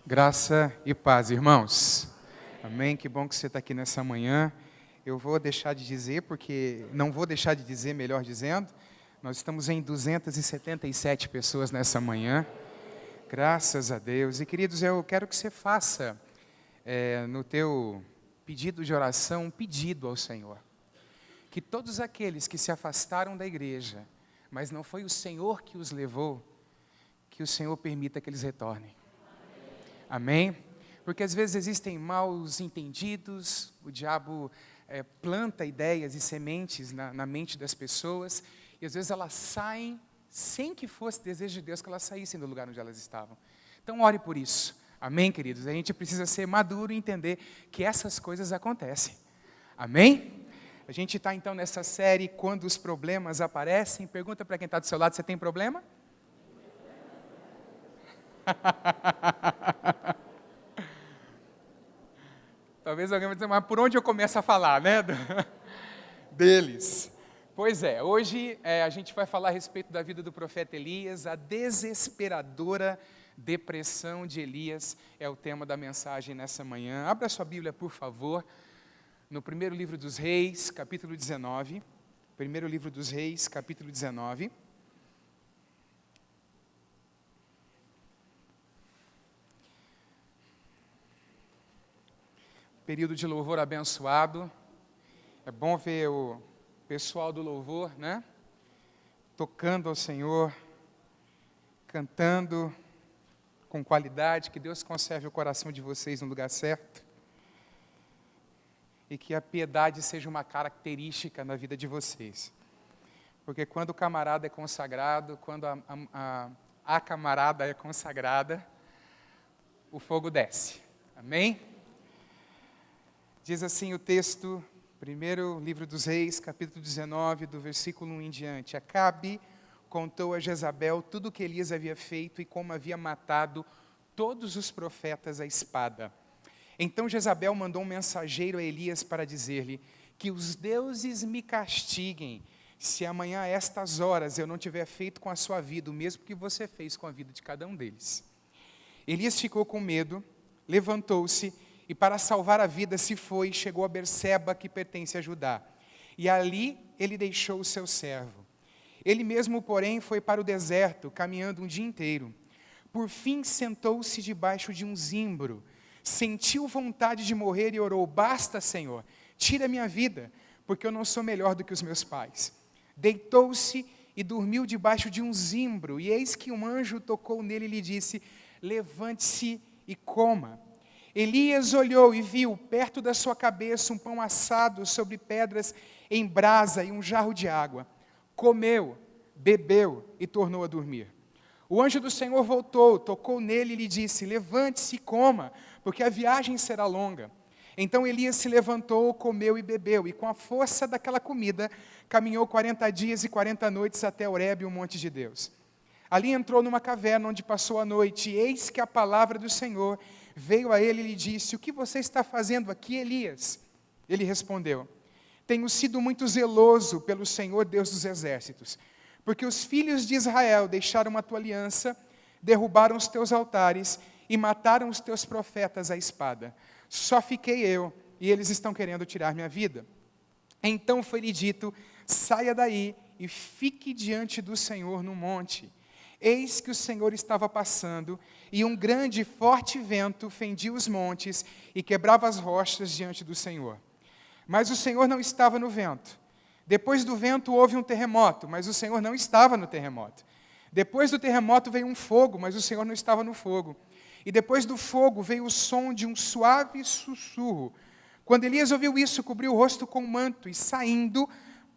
Graça e paz, irmãos. Amém? Que bom que você está aqui nessa manhã. Eu vou deixar de dizer, não vou deixar de dizer, melhor dizendo, nós estamos em 277 pessoas nessa manhã. Graças a Deus. E, queridos, eu quero que você faça no teu pedido de oração um pedido ao Senhor. Que todos aqueles que se afastaram da igreja, mas não foi o Senhor que os levou, que o Senhor permita que eles retornem. Amém? Porque às vezes existem maus entendidos, o diabo planta ideias e sementes na mente das pessoas, e às vezes elas saem sem que fosse desejo de Deus que elas saíssem do lugar onde elas estavam. Então ore por isso. Amém, queridos? A gente precisa ser maduro e entender que essas coisas acontecem. Amém? A gente está então nessa série, quando os problemas aparecem. Pergunta para quem está do seu lado, você tem problema? Talvez alguém vai dizer, mas por onde eu começo a falar, né? Deles. Pois é, hoje a gente vai falar a respeito da vida do profeta Elias, a desesperadora depressão de Elias é o tema da mensagem nessa manhã. Abra sua Bíblia, por favor, no primeiro livro dos Reis, capítulo 19. Primeiro livro dos Reis, capítulo 19. Período de louvor abençoado. É bom ver o pessoal do louvor, né? Tocando ao Senhor, cantando com qualidade. Que Deus conserve o coração de vocês no lugar certo. E que a piedade seja uma característica na vida de vocês. Porque quando o camarada é consagrado, quando a camarada é consagrada, o fogo desce. Amém? Diz assim o texto, primeiro livro dos Reis, capítulo 19, do versículo 1 em diante. Acabe contou a Jezabel tudo o que Elias havia feito e como havia matado todos os profetas à espada. Então Jezabel mandou um mensageiro a Elias para dizer-lhe que os deuses me castiguem, se amanhã a estas horas eu não tiver feito com a sua vida o mesmo que você fez com a vida de cada um deles. Elias ficou com medo, levantou-se, e para salvar a vida se foi e chegou a Berseba, que pertence a Judá. E ali ele deixou o seu servo. Ele mesmo, porém, foi para o deserto, caminhando um dia inteiro. Por fim, sentou-se debaixo de um zimbro, sentiu vontade de morrer e orou: basta, Senhor, tira minha vida, porque eu não sou melhor do que os meus pais. Deitou-se e dormiu debaixo de um zimbro, e eis que um anjo tocou nele e lhe disse: levante-se e coma. Elias olhou e viu, perto da sua cabeça, um pão assado sobre pedras em brasa e um jarro de água. Comeu, bebeu e tornou a dormir. O anjo do Senhor voltou, tocou nele e lhe disse: levante-se e coma, porque a viagem será longa. Então Elias se levantou, comeu e bebeu, e com a força daquela comida, caminhou 40 dias e 40 noites até Horebe, o monte de Deus. Ali entrou numa caverna onde passou a noite, e eis que a palavra do Senhor veio a ele e lhe disse: o que você está fazendo aqui, Elias? Ele respondeu: tenho sido muito zeloso pelo Senhor Deus dos exércitos, porque os filhos de Israel deixaram a tua aliança, derrubaram os teus altares e mataram os teus profetas à espada. Só fiquei eu, e eles estão querendo tirar minha vida. Então foi-lhe dito: saia daí e fique diante do Senhor no monte. Eis que o Senhor estava passando, e um grande e forte vento fendia os montes e quebrava as rochas diante do Senhor. Mas o Senhor não estava no vento. Depois do vento houve um terremoto, mas o Senhor não estava no terremoto. Depois do terremoto veio um fogo, mas o Senhor não estava no fogo. E depois do fogo veio o som de um suave sussurro. Quando Elias ouviu isso, cobriu o rosto com um manto e, saindo,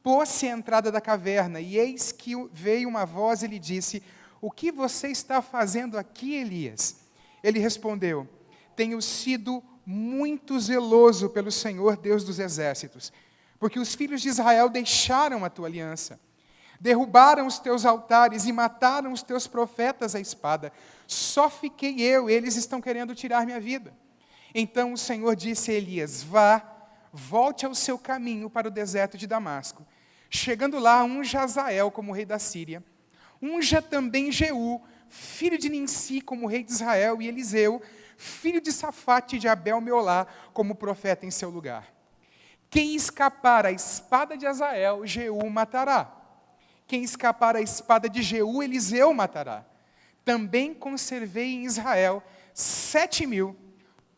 pôs-se à entrada da caverna. E eis que veio uma voz e lhe disse: o que você está fazendo aqui, Elias? Ele respondeu: tenho sido muito zeloso pelo Senhor Deus dos exércitos, porque os filhos de Israel deixaram a tua aliança, derrubaram os teus altares e mataram os teus profetas à espada. Só fiquei eu, eles estão querendo tirar minha vida. Então o Senhor disse a Elias: vá, volte ao seu caminho para o deserto de Damasco. Chegando lá, unja Hazael como rei da Síria. Unja também Jeú, filho de Ninsi, como rei de Israel, e Eliseu, filho de Safate de Abel Meolá, como profeta em seu lugar. Quem escapar à espada de Azael, Jeú matará. Quem escapar à espada de Jeú, Eliseu matará. Também conservei em Israel 7.000,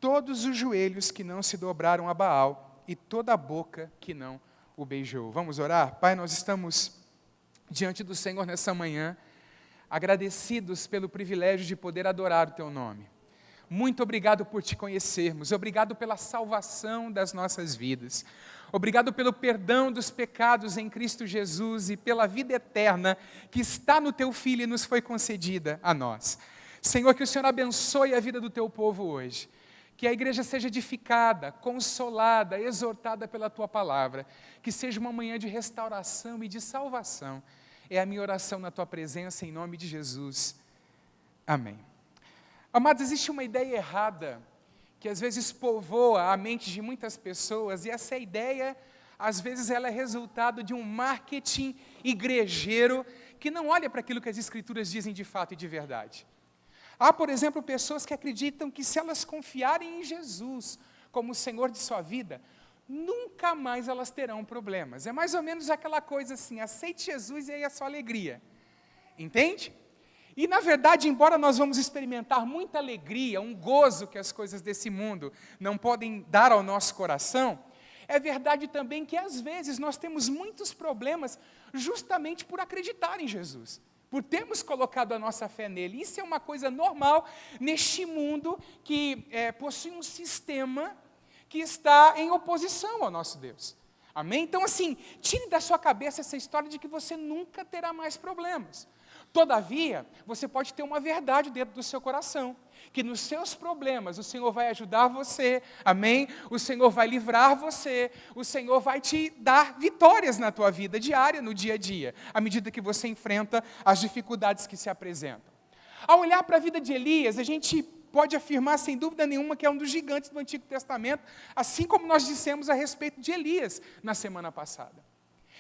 todos os joelhos que não se dobraram a Baal e toda a boca que não o beijou. Vamos orar? Pai, nós estamos diante do Senhor nessa manhã, agradecidos pelo privilégio de poder adorar o Teu nome. Muito obrigado por Te conhecermos, obrigado pela salvação das nossas vidas, obrigado pelo perdão dos pecados em Cristo Jesus e pela vida eterna que está no Teu Filho e nos foi concedida a nós. Senhor, que o Senhor abençoe a vida do Teu povo hoje, que a igreja seja edificada, consolada, exortada pela Tua palavra, que seja uma manhã de restauração e de salvação. É a minha oração na Tua presença, em nome de Jesus. Amém. Amados, existe uma ideia errada que às vezes povoa a mente de muitas pessoas, e essa ideia, às vezes, ela é resultado de um marketing igrejeiro que não olha para aquilo que as Escrituras dizem de fato e de verdade. Há, por exemplo, pessoas que acreditam que se elas confiarem em Jesus como o Senhor de sua vida, nunca mais elas terão problemas. É mais ou menos aquela coisa assim, aceite Jesus e aí é só alegria. Entende? E, na verdade, embora nós vamos experimentar muita alegria, um gozo que as coisas desse mundo não podem dar ao nosso coração, é verdade também que, às vezes, nós temos muitos problemas justamente por acreditar em Jesus, por termos colocado a nossa fé nele. Isso é uma coisa normal neste mundo que possui um sistema que está em oposição ao nosso Deus. Amém? Então, assim, tire da sua cabeça essa história de que você nunca terá mais problemas. Todavia, você pode ter uma verdade dentro do seu coração, que nos seus problemas o Senhor vai ajudar você, amém? O Senhor vai livrar você, o Senhor vai te dar vitórias na tua vida diária, no dia a dia, à medida que você enfrenta as dificuldades que se apresentam. Ao olhar para a vida de Elias, a gente pode afirmar sem dúvida nenhuma que é um dos gigantes do Antigo Testamento, assim como nós dissemos a respeito de Elias na semana passada.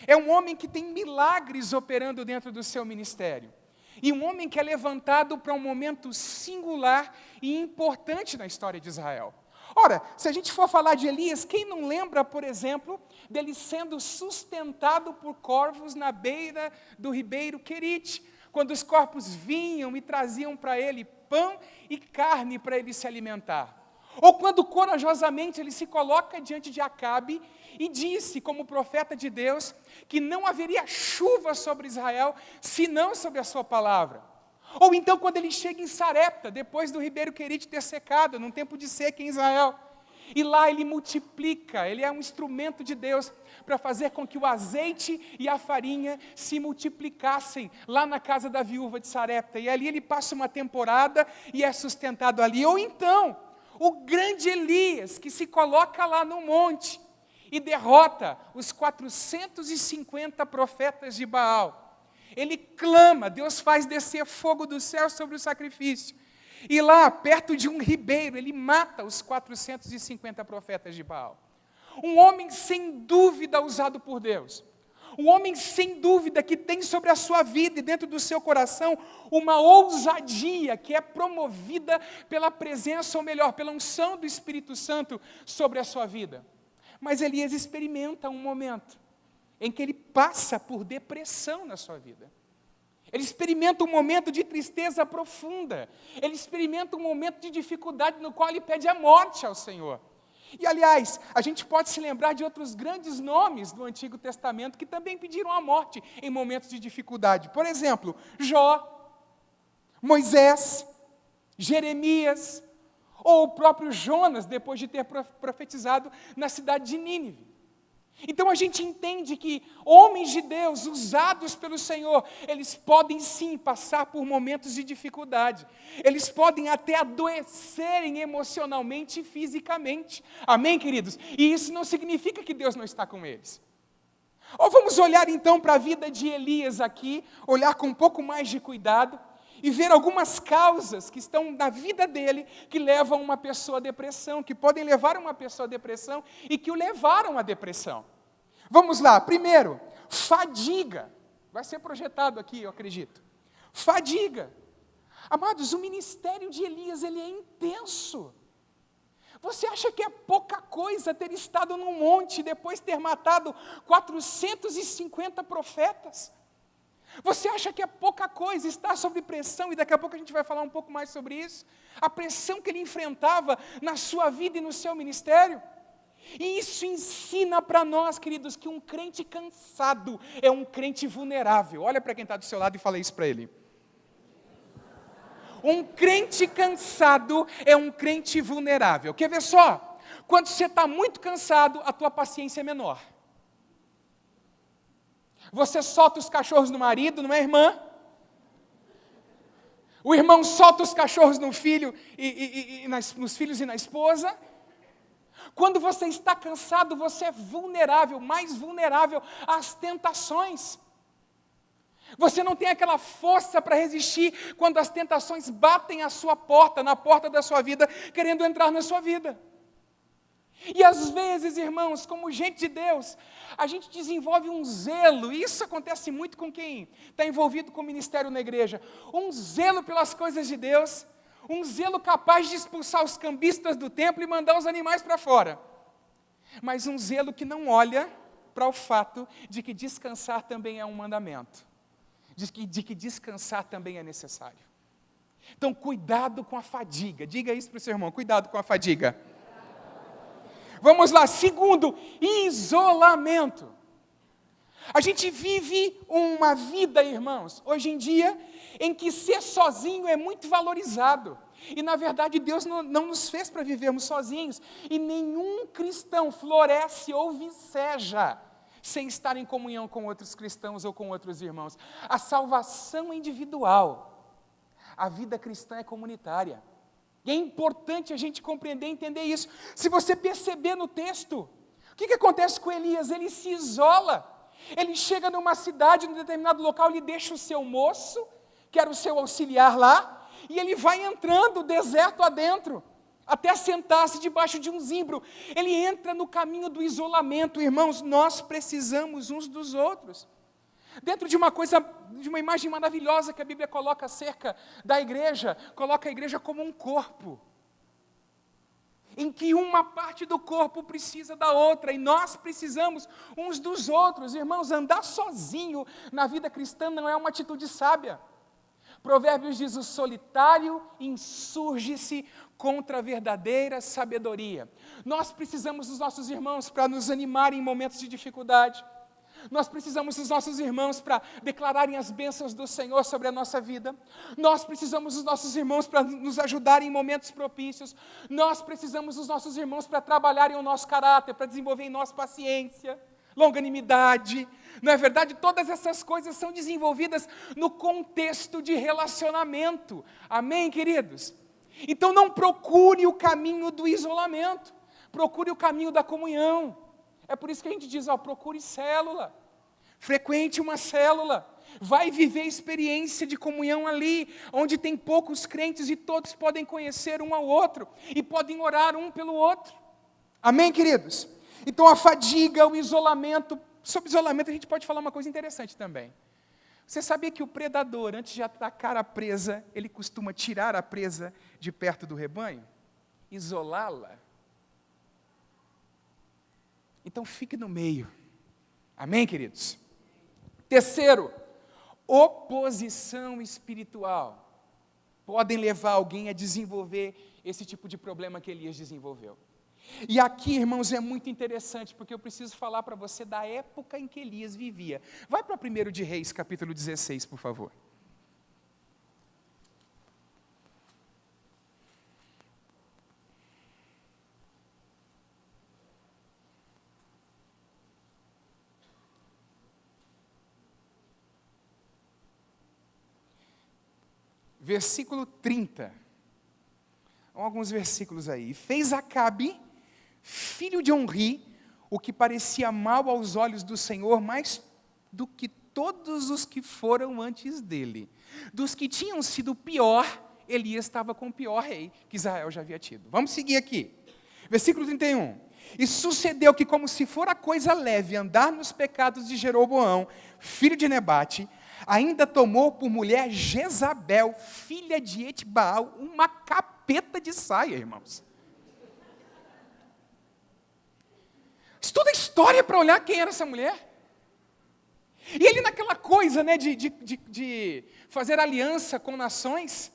É um homem que tem milagres operando dentro do seu ministério. E um homem que é levantado para um momento singular e importante na história de Israel. Ora, se a gente for falar de Elias, quem não lembra, por exemplo, dele sendo sustentado por corvos na beira do ribeiro Querite, quando os corvos vinham e traziam para ele pão e carne para ele se alimentar. Ou quando corajosamente ele se coloca diante de Acabe e disse, como profeta de Deus, que não haveria chuva sobre Israel, senão sobre a sua palavra. Ou então quando ele chega em Sarepta, depois do ribeiro Querite ter secado, num tempo de seca em Israel. E lá ele multiplica, ele é um instrumento de Deus para fazer com que o azeite e a farinha se multiplicassem lá na casa da viúva de Sarepta. E ali ele passa uma temporada e é sustentado ali. Ou então, o grande Elias, que se coloca lá no monte e derrota os 450 profetas de Baal. Ele clama, Deus faz descer fogo do céu sobre o sacrifício. E lá, perto de um ribeiro, ele mata os 450 profetas de Baal. Um homem sem dúvida usado por Deus. Um homem sem dúvida que tem sobre a sua vida e dentro do seu coração uma ousadia que é promovida pela presença, ou melhor, pela unção do Espírito Santo sobre a sua vida. Mas Elias experimenta um momento em que ele passa por depressão na sua vida. Ele experimenta um momento de tristeza profunda. Ele experimenta um momento de dificuldade no qual ele pede a morte ao Senhor. E, aliás, a gente pode se lembrar de outros grandes nomes do Antigo Testamento que também pediram a morte em momentos de dificuldade. Por exemplo, Jó, Moisés, Jeremias, ou o próprio Jonas, depois de ter profetizado na cidade de Nínive. Então a gente entende que homens de Deus, usados pelo Senhor, eles podem sim passar por momentos de dificuldade. Eles podem até adoecerem emocionalmente e fisicamente. Amém, queridos? E isso não significa que Deus não está com eles. Ou vamos olhar então para a vida de Elias aqui, olhar com um pouco mais de cuidado e ver algumas causas que estão na vida dele que levam uma pessoa à depressão, que podem levar uma pessoa à depressão e que o levaram à depressão. Vamos lá, primeiro, fadiga. Vai ser projetado aqui, eu acredito. Fadiga. Amados, o ministério de Elias, ele é intenso. Você acha que é pouca coisa ter estado num monte e depois ter matado 450 profetas? Você acha que é pouca coisa estar sob pressão, e daqui a pouco a gente vai falar um pouco mais sobre isso, a pressão que ele enfrentava na sua vida e no seu ministério? E isso ensina para nós, queridos, que um crente cansado é um crente vulnerável. Olha para quem está do seu lado e fala isso para ele. Um crente cansado é um crente vulnerável. Quer ver só? Quando você está muito cansado, a tua paciência é menor. Você solta os cachorros no marido, não é, irmã? O irmão solta os cachorros no filho nos filhos e na esposa. Quando você está cansado, você é vulnerável, mais vulnerável às tentações. Você não tem aquela força para resistir quando as tentações batem à sua porta, na porta da sua vida, querendo entrar na sua vida. E às vezes, irmãos, como gente de Deus, a gente desenvolve um zelo, e isso acontece muito com quem está envolvido com o ministério na igreja, um zelo pelas coisas de Deus, um zelo capaz de expulsar os cambistas do templo e mandar os animais para fora, mas um zelo que não olha para o fato de que descansar também é um mandamento, de que descansar também é necessário. Então, cuidado com a fadiga, diga isso para o seu irmão, cuidado com a fadiga. Vamos lá, segundo, isolamento. A gente vive uma vida, irmãos, hoje em dia, em que ser sozinho é muito valorizado. E na verdade Deus não nos fez para vivermos sozinhos. E nenhum cristão floresce ou viceja sem estar em comunhão com outros cristãos ou com outros irmãos. A salvação é individual. A vida cristã é comunitária. E é importante a gente compreender e entender isso. Se você perceber no texto, o que acontece com Elias? Ele se isola. Ele chega numa cidade, num determinado local, ele deixa o seu moço, que era o seu auxiliar lá, e ele vai entrando deserto adentro, até sentar-se debaixo de um zimbro. Ele entra no caminho do isolamento. Irmãos, nós precisamos uns dos outros. Dentro de uma imagem maravilhosa que a Bíblia coloca acerca da igreja, coloca a igreja como um corpo, em que uma parte do corpo precisa da outra, e nós precisamos uns dos outros. Irmãos, andar sozinho na vida cristã não é uma atitude sábia. Provérbios diz: o solitário insurge-se contra a verdadeira sabedoria. Nós precisamos dos nossos irmãos para nos animarem em momentos de dificuldade. Nós precisamos dos nossos irmãos para declararem as bênçãos do Senhor sobre a nossa vida. Nós precisamos dos nossos irmãos para nos ajudarem em momentos propícios. Nós precisamos dos nossos irmãos para trabalharem o nosso caráter, para desenvolver em nós paciência, longanimidade. Não é verdade? Todas essas coisas são desenvolvidas no contexto de relacionamento. Amém, queridos? Então não procure o caminho do isolamento. Procure o caminho da comunhão. É por isso que a gente diz, procure célula, frequente uma célula, vai viver experiência de comunhão ali, onde tem poucos crentes e todos podem conhecer um ao outro, e podem orar um pelo outro. Amém, queridos? Então a fadiga, o isolamento, sobre isolamento a gente pode falar uma coisa interessante também. Você sabia que o predador, antes de atacar a presa, ele costuma tirar a presa de perto do rebanho? Isolá-la? Então fique no meio. Amém, queridos? Terceiro, oposição espiritual. Podem levar alguém a desenvolver esse tipo de problema que Elias desenvolveu. E aqui, irmãos, é muito interessante, porque eu preciso falar para você da época em que Elias vivia. Vai para 1 de Reis, capítulo 16, por favor. Versículo 30. Alguns versículos aí. Fez Acabe, filho de Onri, o que parecia mal aos olhos do Senhor, mais do que todos os que foram antes dele. Dos que tinham sido pior, Elias estava com o pior rei que Israel já havia tido. Vamos seguir aqui. Versículo 31. E sucedeu que, como se fora coisa leve andar nos pecados de Jeroboão, filho de Nebate, ainda tomou por mulher Jezabel, filha de Etbaal, uma capeta de saia, irmãos. Estuda a história para olhar quem era essa mulher. E ele naquela coisa, né, de fazer aliança com nações,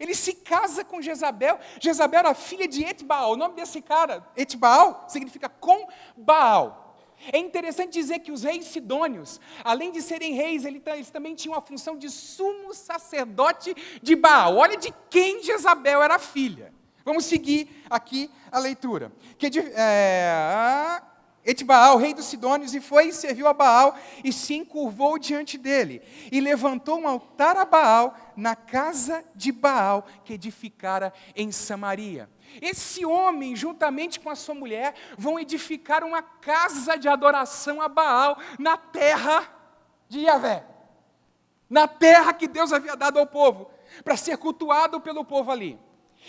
ele se casa com Jezabel. Jezabel era filha de Etbaal. O nome desse cara, Etbaal, significa com Baal. É interessante dizer que os reis sidônios, além de serem reis, eles também tinham a função de sumo sacerdote de Baal. Olha de quem Jezabel era filha. Vamos seguir aqui a leitura. Etbaal, rei dos sidônios, e foi e serviu a Baal, e se encurvou diante dele, e levantou um altar a Baal, na casa de Baal, que edificara em Samaria. Esse homem, juntamente com a sua mulher, vão edificar uma casa de adoração a Baal, na terra de Yahvé, na terra que Deus havia dado ao povo, para ser cultuado pelo povo ali.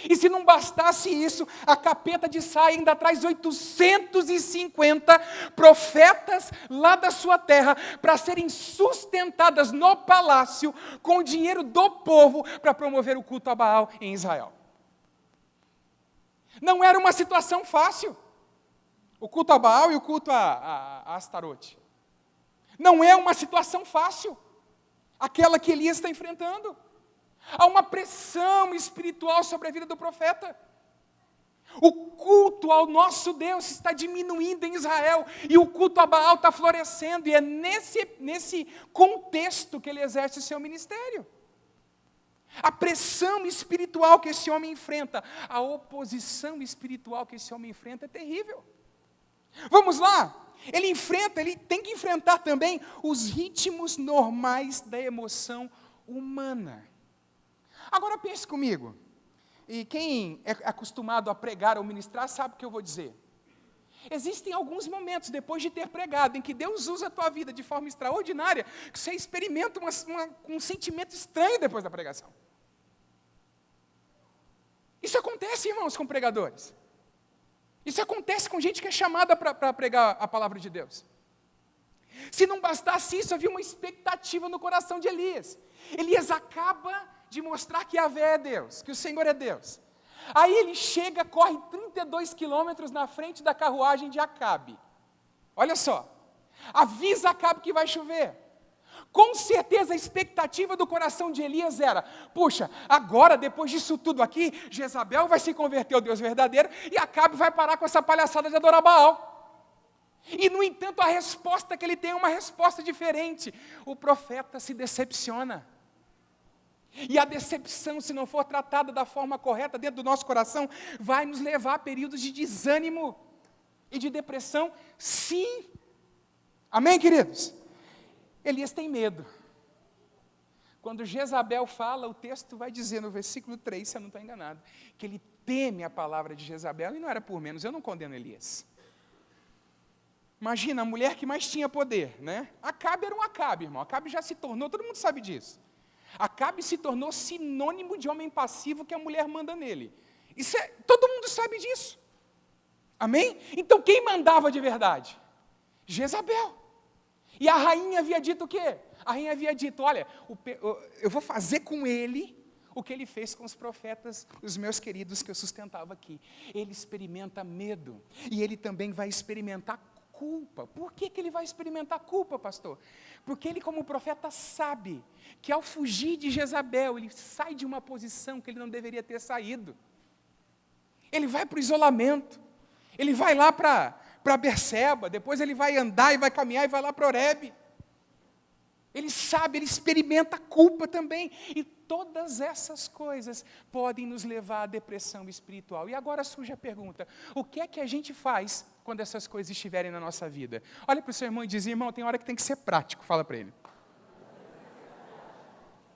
E se não bastasse isso, a capeta de Sai ainda traz 850 profetas lá da sua terra para serem sustentadas no palácio com o dinheiro do povo para promover o culto a Baal em Israel. Não era uma situação fácil, o culto a Baal e o culto a Astarote. Não é uma situação fácil, aquela que Elias está enfrentando. Há uma pressão espiritual sobre a vida do profeta. O culto ao nosso Deus está diminuindo em Israel, e o culto a Baal está florescendo, e é nesse contexto que ele exerce o seu ministério. A pressão espiritual que esse homem enfrenta, a oposição espiritual que esse homem enfrenta é terrível. Vamos lá, ele tem que enfrentar também os ritmos normais da emoção humana. Agora pense comigo, e quem é acostumado a pregar ou ministrar sabe o que eu vou dizer. Existem alguns momentos, depois de ter pregado, em que Deus usa a tua vida de forma extraordinária, que você experimenta um sentimento estranho depois da pregação. Isso acontece, irmãos, com pregadores. Isso acontece com gente que é chamada para pregar a palavra de Deus. Se não bastasse isso, havia uma expectativa no coração de Elias. Elias acaba de mostrar que Yahvé é Deus, que o Senhor é Deus. Aí ele chega, corre 32 quilômetros na frente da carruagem de Acabe. Olha só, avisa Acabe que vai chover. Com certeza a expectativa do coração de Elias era, puxa, agora depois disso tudo aqui, Jezabel vai se converter ao Deus verdadeiro e Acabe vai parar com essa palhaçada de adorar Baal. E no entanto a resposta que ele tem é uma resposta diferente. O profeta se decepciona. E a decepção, se não for tratada da forma correta dentro do nosso coração, vai nos levar a períodos de desânimo e de depressão, sim. Amém, queridos? Elias tem medo. Quando Jezabel fala, o texto vai dizer no versículo 3, se eu não estou enganado, que ele teme a palavra de Jezabel, e não era por menos, eu não condeno Elias. Imagina, a mulher que mais tinha poder, né? Acabe era um Acabe, irmão. Acabe já se tornou, todo mundo sabe disso. Acabe se tornou sinônimo de homem passivo que a mulher manda nele. Todo mundo sabe disso. Amém? Então quem mandava de verdade? Jezabel. E a rainha havia dito o quê? A rainha havia dito, olha, eu vou fazer com ele o que ele fez com os profetas, os meus queridos que eu sustentava aqui. Ele experimenta medo, e ele também vai experimentar culpa. Por que ele vai experimentar culpa, pastor? Porque ele, como profeta, sabe que ao fugir de Jezabel, ele sai de uma posição que ele não deveria ter saído. Ele vai para o isolamento, ele vai lá para Berseba, depois ele vai andar e vai caminhar e vai lá para Horebe. Ele sabe, ele experimenta culpa também. E todas essas coisas podem nos levar à depressão espiritual. E agora surge a pergunta, o que é que a gente faz quando essas coisas estiverem na nossa vida? Olha para o seu irmão e diz, irmão, tem hora que tem que ser prático. Fala para ele.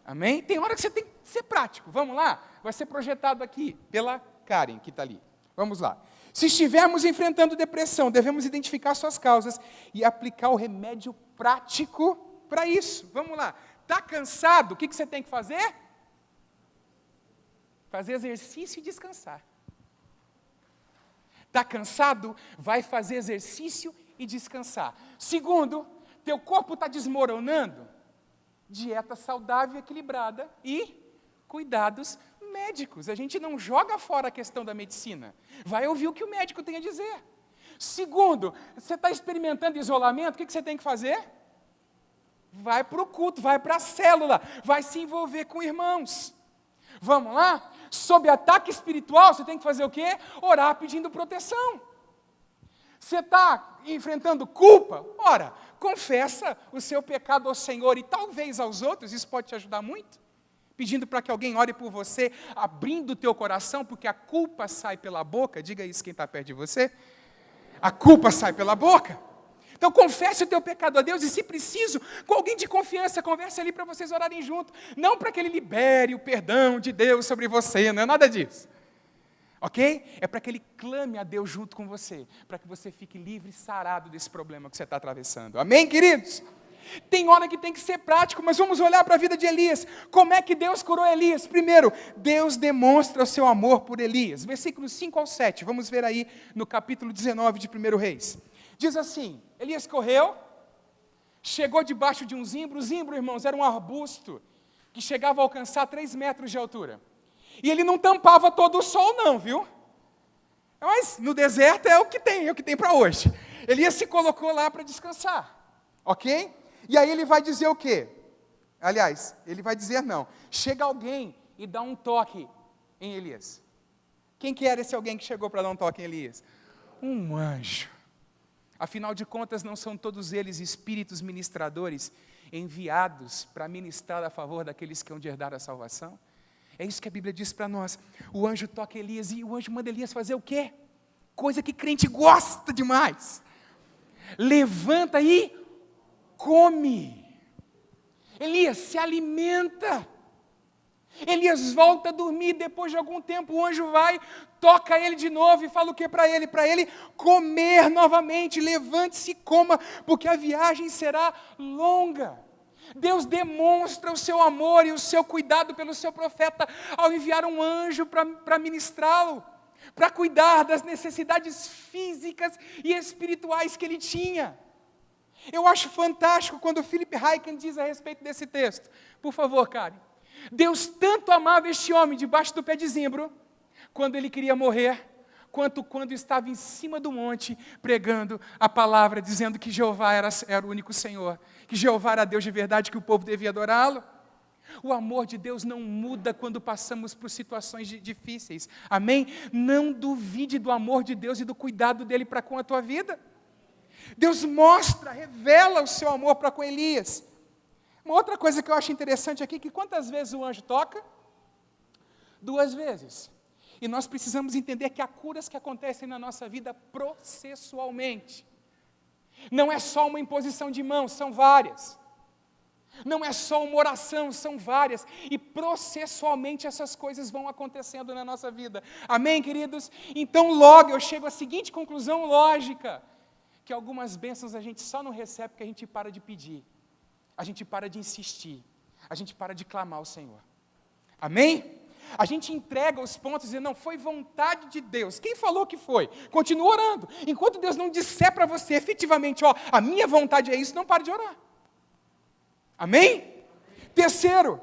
Amém? Tem hora que você tem que ser prático. Vamos lá? Vai ser projetado aqui pela Karen, que está ali. Vamos lá. Se estivermos enfrentando depressão, devemos identificar suas causas e aplicar o remédio prático para isso. Vamos lá. Está cansado? O que você tem que fazer? Fazer exercício e descansar. Está cansado? Vai fazer exercício e descansar. Segundo, teu corpo está desmoronando? Dieta saudável e equilibrada e cuidados médicos. A gente não joga fora a questão da medicina. Vai ouvir o que o médico tem a dizer. Segundo, você está experimentando isolamento, o que você tem que fazer? Vai para o culto, vai para a célula, vai se envolver com irmãos. Vamos lá? Sob ataque espiritual, você tem que fazer o quê? Orar pedindo proteção. Você está enfrentando culpa? Ora, confessa o seu pecado ao Senhor e talvez aos outros, isso pode te ajudar muito. Pedindo para que alguém ore por você, abrindo o teu coração, porque a culpa sai pela boca. Diga isso quem está perto de você. A culpa sai pela boca. Então confesse o teu pecado a Deus e, se preciso, com alguém de confiança, converse ali para vocês orarem junto. Não para que Ele libere o perdão de Deus sobre você, não é nada disso. Ok? É para que Ele clame a Deus junto com você, para que você fique livre e sarado desse problema que você está atravessando. Amém, queridos? Tem hora que tem que ser prático, mas vamos olhar para a vida de Elias. Como é que Deus curou Elias? Primeiro, Deus demonstra o seu amor por Elias. Versículos 5 ao 7, vamos ver aí no capítulo 19 de 1 Reis. Diz assim, Elias correu, chegou debaixo de um zimbro. O zimbro, irmãos, era um arbusto que chegava a alcançar 3 metros de altura. E ele não tampava todo o sol não, viu? Mas no deserto é o que tem para hoje. Elias se colocou lá para descansar, ok? E aí ele vai dizer o quê? Aliás, ele vai dizer não. Chega alguém e dá um toque em Elias. Quem que era esse alguém que chegou para dar um toque em Elias? Um anjo. Afinal de contas, não são todos eles espíritos ministradores enviados para ministrar a favor daqueles que hão de herdar a salvação? É isso que a Bíblia diz para nós. O anjo toca Elias e o anjo manda Elias fazer o quê? Coisa que crente gosta demais. Levanta e come. Elias se alimenta. Elias volta a dormir. Depois de algum tempo o anjo vai, toca ele de novo e fala o que para ele? Para ele comer novamente. Levante-se e coma, porque a viagem será longa. Deus demonstra o seu amor e o seu cuidado pelo seu profeta ao enviar um anjo para ministrá-lo, para cuidar das necessidades físicas e espirituais que ele tinha. Eu acho fantástico quando o Philip Ryken diz a respeito desse texto. Por favor, Karen. Deus tanto amava este homem debaixo do pé de zimbro, quando ele queria morrer, quanto quando estava em cima do monte, pregando a palavra, dizendo que Jeová era o único Senhor, que Jeová era Deus de verdade, que o povo devia adorá-lo. O amor de Deus não muda quando passamos por situações difíceis. Amém? Não duvide do amor de Deus e do cuidado dele para com a tua vida. Deus mostra, revela o seu amor para com Elias. Uma outra coisa que eu acho interessante aqui, que quantas vezes o anjo toca? 2 vezes. E nós precisamos entender que há curas que acontecem na nossa vida processualmente. Não é só uma imposição de mãos, são várias. Não é só uma oração, são várias. E processualmente essas coisas vão acontecendo na nossa vida. Amém, queridos? Então logo eu chego à seguinte conclusão lógica, que algumas bênçãos a gente só não recebe porque a gente para de pedir. A gente para de insistir. A gente para de clamar ao Senhor. Amém? A gente entrega os pontos e diz, não, foi vontade de Deus. Quem falou que foi? Continua orando. Enquanto Deus não disser para você efetivamente, ó, a minha vontade é isso, não pare de orar. Amém? Terceiro,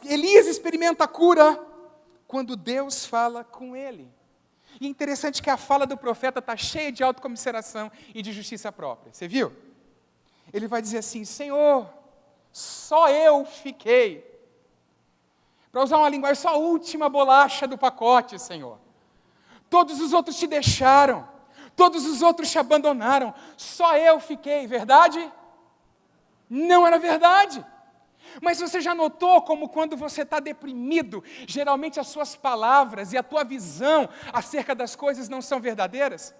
Elias experimenta a cura quando Deus fala com ele. E é interessante que a fala do profeta está cheia de autocomiseração e de justiça própria. Você viu? Ele vai dizer assim, Senhor, só eu fiquei. Para usar uma linguagem, só a última bolacha do pacote, Senhor. Todos os outros te deixaram. Todos os outros te abandonaram. Só eu fiquei. Verdade? Não era verdade. Mas você já notou como quando você está deprimido, geralmente as suas palavras e a tua visão acerca das coisas não são verdadeiras?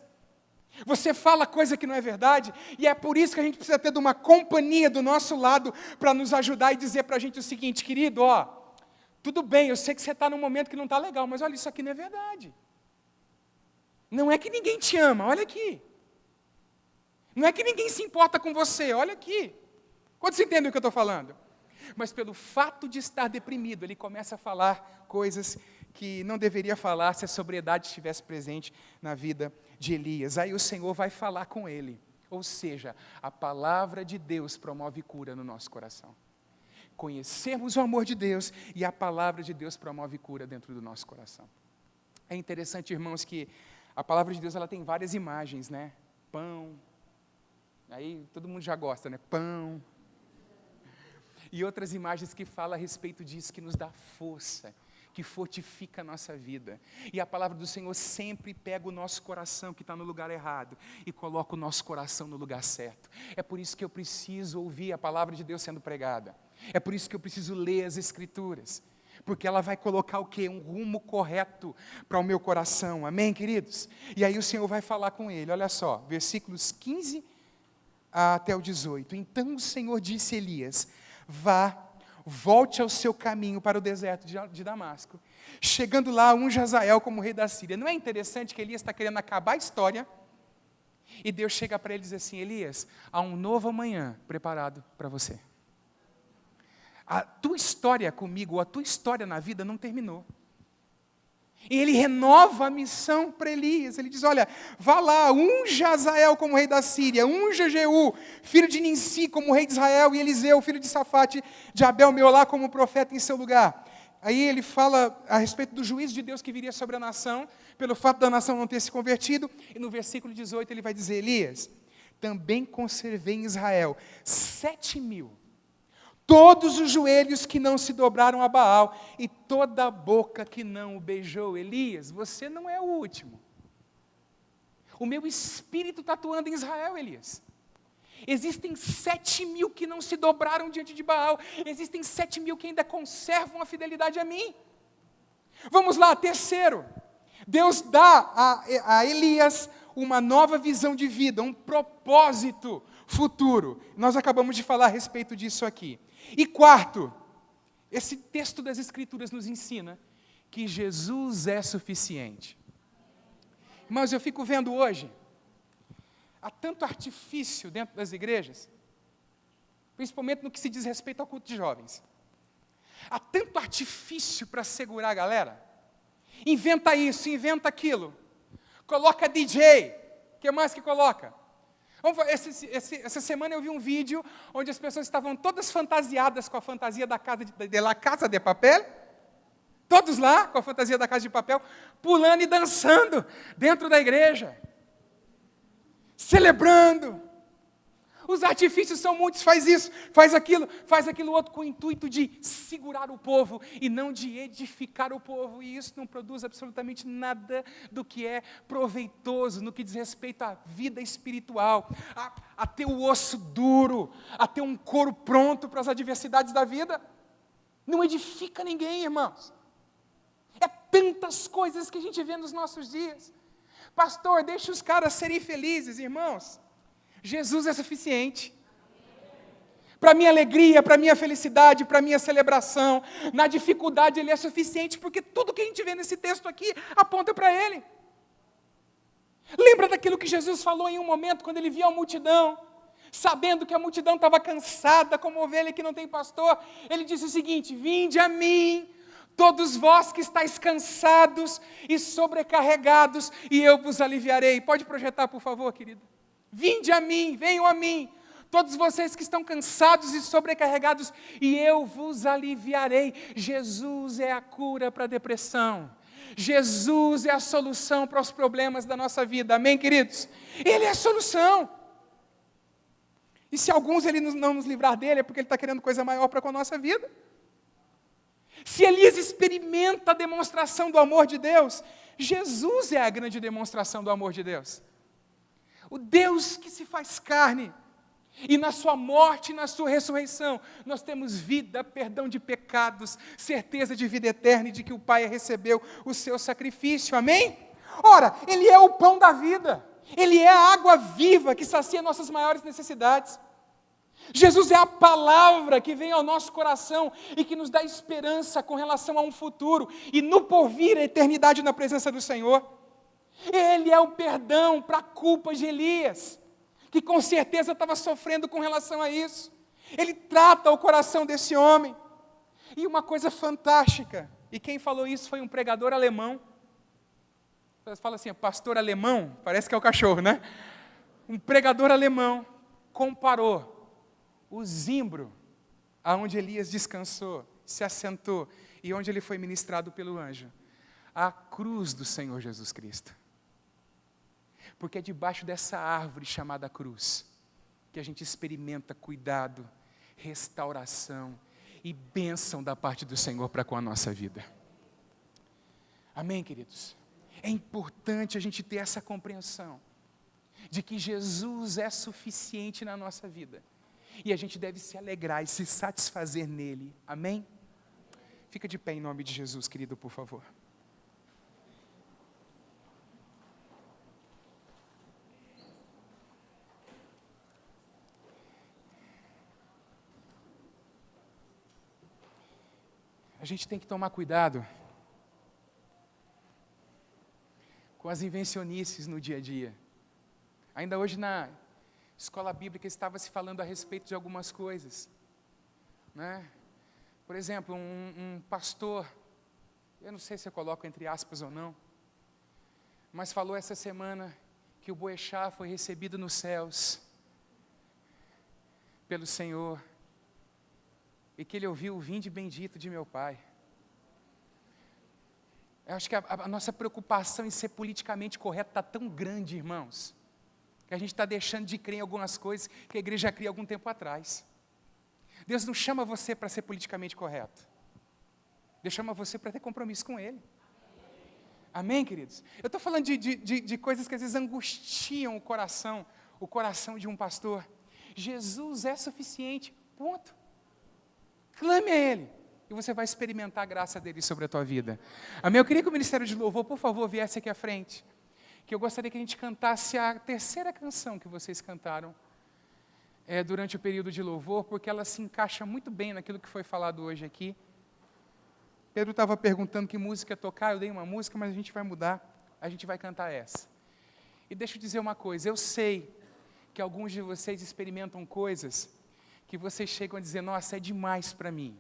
Você fala coisa que não é verdade, e é por isso que a gente precisa ter uma companhia do nosso lado para nos ajudar e dizer para a gente o seguinte, querido, ó, tudo bem, eu sei que você está num momento que não está legal, mas olha, isso aqui não é verdade. Não é que ninguém te ama, olha aqui. Não é que ninguém se importa com você, olha aqui. Quantos entendem o que eu estou falando? Mas pelo fato de estar deprimido, ele começa a falar coisas que não deveria falar se a sobriedade estivesse presente na vida de Elias. Aí o Senhor vai falar com ele. Ou seja, a palavra de Deus promove cura no nosso coração. Conhecemos o amor de Deus e a palavra de Deus promove cura dentro do nosso coração. É interessante, irmãos, que a palavra de Deus ela tem várias imagens, né? Pão, aí todo mundo já gosta, né? Pão. E outras imagens que falam a respeito disso, que nos dá força, que fortifica a nossa vida. E a palavra do Senhor sempre pega o nosso coração que está no lugar errado e coloca o nosso coração no lugar certo. É por isso que eu preciso ouvir a palavra de Deus sendo pregada. É por isso que eu preciso ler as Escrituras. Porque ela vai colocar o quê? Um rumo correto para o meu coração. Amém, queridos? E aí o Senhor vai falar com ele. Olha só, versículos 15 até o 18. Então o Senhor disse a Elias: vá, volte ao seu caminho para o deserto de Damasco. Chegando lá, unja Hazael como rei da Síria. Não é interessante que Elias está querendo acabar a história? E Deus chega para ele e diz assim: Elias, há um novo amanhã preparado para você. A tua história comigo, a tua história na vida não terminou. E ele renova a missão para Elias. Ele diz: olha, vá lá, unja Hazael como rei da Síria, unja Jeú, filho de Ninsi, como rei de Israel, e Eliseu, filho de Safate, de Abel, Meolá, como profeta em seu lugar. Aí ele fala a respeito do juízo de Deus que viria sobre a nação, pelo fato da nação não ter se convertido, e no versículo 18 ele vai dizer: Elias, também conservei em Israel 7.000, todos os joelhos que não se dobraram a Baal, e toda a boca que não o beijou. Elias, você não é o último. O meu espírito está atuando em Israel, Elias. Existem 7.000 que não se dobraram diante de Baal. Existem 7.000 que ainda conservam a fidelidade a mim. Vamos lá, terceiro. Deus dá a Elias uma nova visão de vida, um propósito futuro. Nós acabamos de falar a respeito disso aqui. E quarto, esse texto das Escrituras nos ensina que Jesus é suficiente. Irmãos, eu fico vendo hoje, há tanto artifício dentro das igrejas, principalmente no que se diz respeito ao culto de jovens. Há tanto artifício para segurar a galera. Inventa isso, inventa aquilo. Coloca DJ. O que mais que coloca? Essa semana eu vi um vídeo onde as pessoas estavam todas fantasiadas com a fantasia da Casa de Papel. Todos lá com a fantasia da Casa de Papel, pulando e dançando dentro da igreja. Celebrando. Os artifícios são muitos, faz isso, faz aquilo outro, com o intuito de segurar o povo e não de edificar o povo. E isso não produz absolutamente nada do que é proveitoso no que diz respeito à vida espiritual, a ter o osso duro, a ter um couro pronto para as adversidades da vida. Não edifica ninguém, irmãos. É tantas coisas que a gente vê nos nossos dias. Pastor, deixa os caras serem felizes, irmãos. Jesus é suficiente. Para minha alegria, para minha felicidade, para minha celebração. Na dificuldade Ele é suficiente, porque tudo que a gente vê nesse texto aqui aponta para Ele. Lembra daquilo que Jesus falou em um momento, quando Ele via a multidão, sabendo que a multidão estava cansada, como ovelha que não tem pastor. Ele disse o seguinte: vinde a mim, todos vós que estáis cansados e sobrecarregados, e eu vos aliviarei. Pode projetar, por favor, querido? Vinde a mim, venham a mim, todos vocês que estão cansados e sobrecarregados, e eu vos aliviarei. Jesus é a cura para a depressão. Jesus é a solução para os problemas da nossa vida. Amém, queridos? Ele é a solução. E se alguns Ele não nos livrar dele, é porque Ele está querendo coisa maior para com a nossa vida. Se Elias experimenta a demonstração do amor de Deus, Jesus é a grande demonstração do amor de Deus. O Deus que se faz carne, e na sua morte e na sua ressurreição, nós temos vida, perdão de pecados, certeza de vida eterna e de que o Pai recebeu o seu sacrifício, amém? Ora, Ele é o pão da vida, Ele é a água viva que sacia nossas maiores necessidades. Jesus é a palavra que vem ao nosso coração e que nos dá esperança com relação a um futuro e no porvir a eternidade na presença do Senhor. Ele é o perdão para a culpa de Elias, que com certeza estava sofrendo com relação a isso. Ele trata o coração desse homem. E uma coisa fantástica, e quem falou isso foi um pregador alemão. Você fala assim, pastor alemão, parece que é o cachorro, né? Um pregador alemão comparou o zimbro, aonde Elias descansou, se assentou, e onde ele foi ministrado pelo anjo, a cruz do Senhor Jesus Cristo. Porque é debaixo dessa árvore chamada cruz que a gente experimenta cuidado, restauração e bênção da parte do Senhor para com a nossa vida. Amém, queridos? É importante a gente ter essa compreensão de que Jesus é suficiente na nossa vida. E a gente deve se alegrar e se satisfazer nele. Amém? Fica de pé em nome de Jesus, querido, por favor. A gente tem que tomar cuidado com as invencionices no dia a dia. Ainda hoje na escola bíblica estava se falando a respeito de algumas coisas, né? Por exemplo, um pastor, eu não sei se eu coloco entre aspas ou não, mas falou essa semana que o Boechat foi recebido nos céus pelo Senhor e que ele ouviu o vinde bendito de meu Pai. Eu acho que a nossa preocupação em ser politicamente correto está tão grande, irmãos, que a gente está deixando de crer em algumas coisas que a igreja cria algum tempo atrás. Deus não chama você para ser politicamente correto. Deus chama você para ter compromisso com Ele. Amém, queridos? Eu estou falando de coisas que às vezes angustiam o coração de um pastor. Jesus é suficiente, ponto. Clame a Ele, e você vai experimentar a graça dEle sobre a tua vida. Amém? Eu queria que o Ministério de Louvor, por favor, viesse aqui à frente, que eu gostaria que a gente cantasse a terceira canção que vocês cantaram durante o período de louvor, porque ela se encaixa muito bem naquilo que foi falado hoje aqui. Pedro estava perguntando que música tocar, eu dei uma música, mas a gente vai mudar, a gente vai cantar essa. E deixa eu dizer uma coisa, eu sei que alguns de vocês experimentam coisas que vocês chegam a dizer, nossa, é demais para mim.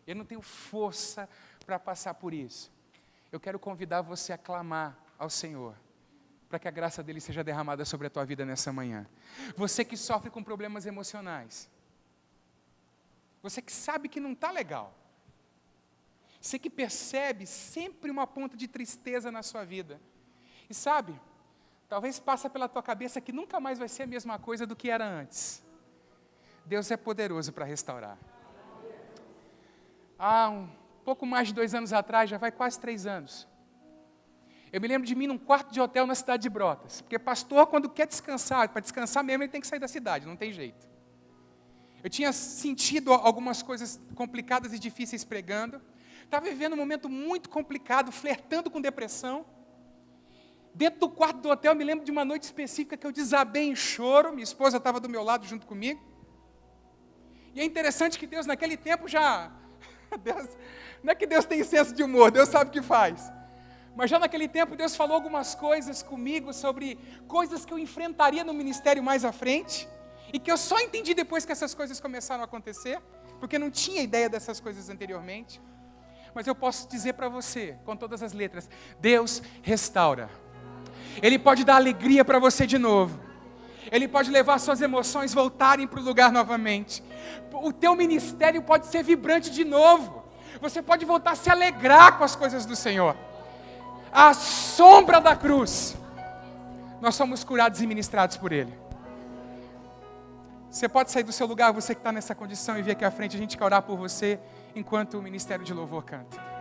Eu não tenho força para passar por isso. Eu quero convidar você a clamar ao Senhor, para que a graça dEle seja derramada sobre a tua vida nessa manhã. Você que sofre com problemas emocionais, você que sabe que não está legal, você que percebe sempre uma ponta de tristeza na sua vida, e sabe, talvez passa pela tua cabeça que nunca mais vai ser a mesma coisa do que era antes. Deus é poderoso para restaurar. Há um pouco mais de 2 anos atrás, já vai quase 3 anos, eu me lembro de mim num quarto de hotel na cidade de Brotas, porque pastor, quando quer descansar, para descansar mesmo, ele tem que sair da cidade, não tem jeito. Eu tinha sentido algumas coisas complicadas e difíceis pregando, estava vivendo um momento muito complicado, flertando com depressão. Dentro do quarto do hotel, eu me lembro de uma noite específica que eu desabei em choro, minha esposa estava do meu lado junto comigo. E é interessante que Deus naquele tempo já... não é que Deus tem senso de humor, Deus sabe o que faz. Mas já naquele tempo Deus falou algumas coisas comigo sobre coisas que eu enfrentaria no ministério mais à frente, e que eu só entendi depois que essas coisas começaram a acontecer, porque eu não tinha ideia dessas coisas anteriormente. Mas eu posso dizer para você, com todas as letras, Deus restaura. Ele pode dar alegria para você de novo. Ele pode levar suas emoções voltarem para o lugar novamente. O teu ministério pode ser vibrante de novo. Você pode voltar a se alegrar com as coisas do Senhor. À sombra da cruz, nós somos curados e ministrados por Ele. Você pode sair do seu lugar, você que está nessa condição, e vir aqui à frente, a gente quer orar por você, enquanto o Ministério de Louvor canta.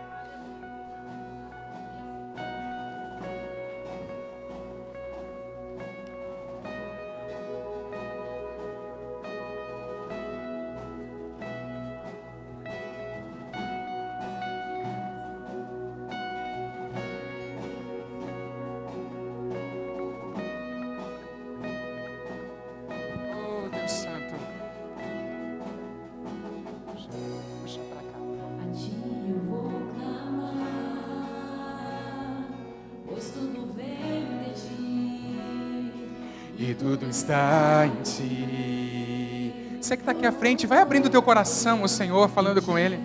E tudo está em ti. Você que está aqui à frente, vai abrindo o teu coração ao Senhor, falando com Ele.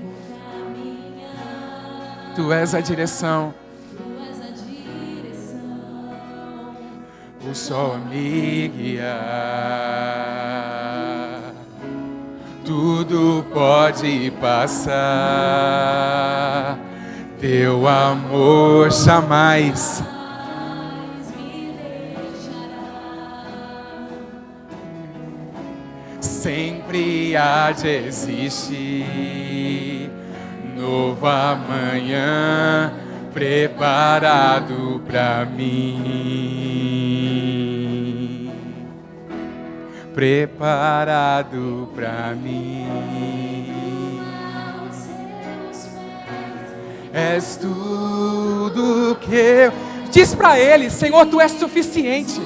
Tu és a direção. O sol me guiar. Tudo pode passar. teu amor jamais sempre há de existir novo amanhã preparado pra mim, preparado pra mim. És tudo que eu... Diz pra Ele: Senhor, Tu és suficiente.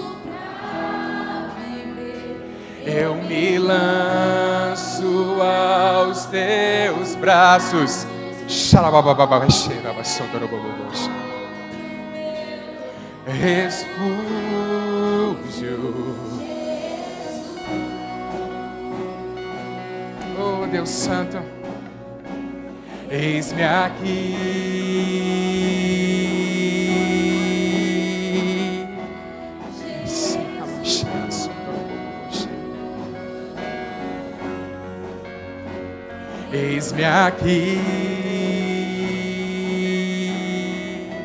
Eu me lanço aos Teus braços. Refúgio. Oh, Deus Santo, eis-me aqui. Eis-me aqui.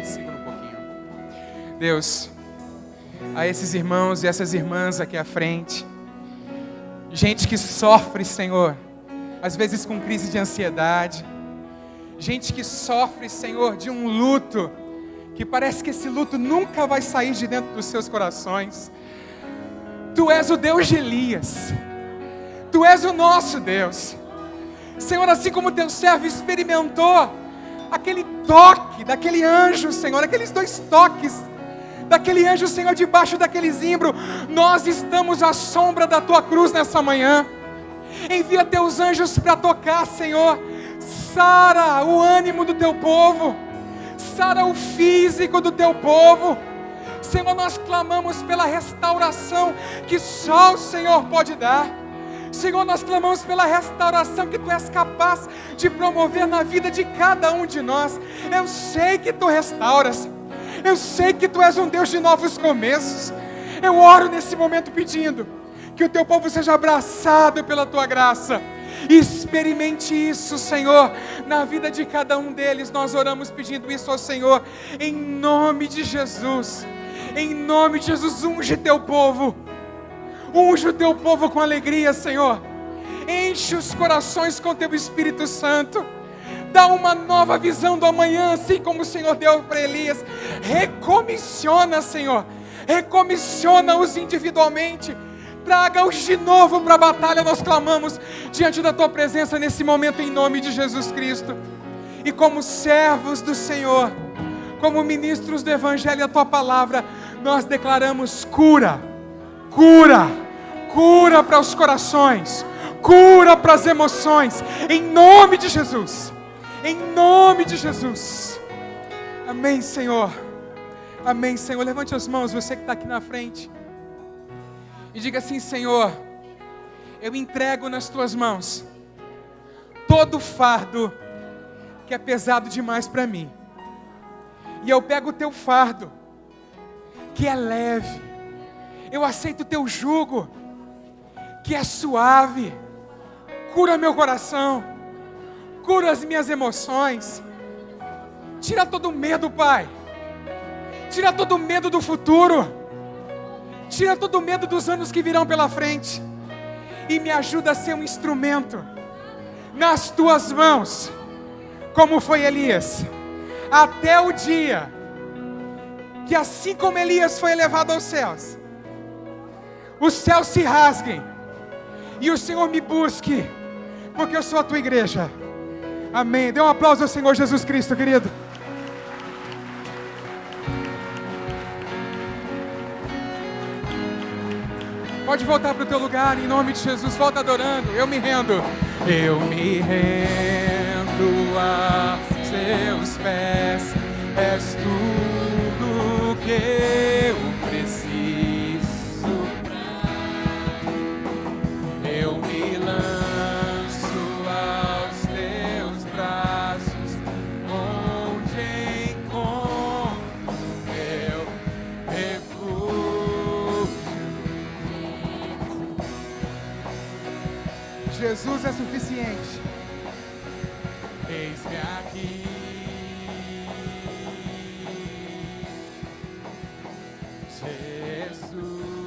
Segura um pouquinho. Deus, a esses irmãos e essas irmãs aqui à frente, gente que sofre, Senhor, às vezes com crise de ansiedade, gente que sofre, Senhor, de um luto, que parece que esse luto nunca vai sair de dentro dos seus corações. Tu és o Deus de Elias, Tu és o nosso Deus. Senhor, assim como Teu servo experimentou aquele toque daquele anjo, Senhor, aqueles 2 toques daquele anjo, Senhor, debaixo daquele zimbro, nós estamos à sombra da Tua cruz nessa manhã. Envia Teus anjos para tocar, Senhor. Sara o ânimo do Teu povo, sara o físico do Teu povo. Senhor, nós clamamos pela restauração que só o Senhor pode dar. Senhor, nós clamamos pela restauração que Tu és capaz de promover na vida de cada um de nós. Eu sei que Tu restauras, eu sei que Tu és um Deus de novos começos. Eu oro nesse momento pedindo que o Teu povo seja abraçado pela Tua graça. Experimente isso, Senhor, na vida de cada um deles. Nós oramos pedindo isso ao Senhor, em nome de Jesus. Em nome de Jesus, unge Teu povo. Unge o Teu povo com alegria, Senhor. Enche os corações com Teu Espírito Santo. Dá uma nova visão do amanhã, assim como o Senhor deu para Elias. Recomissiona, Senhor. Recomissiona-os individualmente. Traga-os de novo para a batalha. Nós clamamos diante da Tua presença nesse momento, em nome de Jesus Cristo. E como servos do Senhor, como ministros do Evangelho e da Tua palavra, nós declaramos cura. Cura, cura para os corações, cura para as emoções, em nome de Jesus, em nome de Jesus. Amém, Senhor. Amém, Senhor. Levante as mãos, você que está aqui na frente, e diga assim: Senhor, eu entrego nas Tuas mãos todo fardo que é pesado demais para mim, e eu pego o Teu fardo que é leve. Eu aceito o Teu jugo, que é suave. Cura meu coração, cura as minhas emoções. Tira todo o medo, Pai. Tira todo o medo do futuro. Tira todo o medo dos anos que virão pela frente. E me ajuda a ser um instrumento nas Tuas mãos, como foi Elias, até o dia que, assim como Elias foi elevado aos céus, os céus se rasguem e o Senhor me busque, porque eu sou a Tua igreja. Amém. Dê um aplauso ao Senhor Jesus Cristo, querido. Pode voltar para o teu lugar, em nome de Jesus. Volta adorando. Eu me rendo. Eu me rendo a Seus pés. És tudo que eu preciso. Eu me lanço aos Teus braços, onde encontro meu refúgio. Jesus é suficiente. Eis-me aqui. Jesus.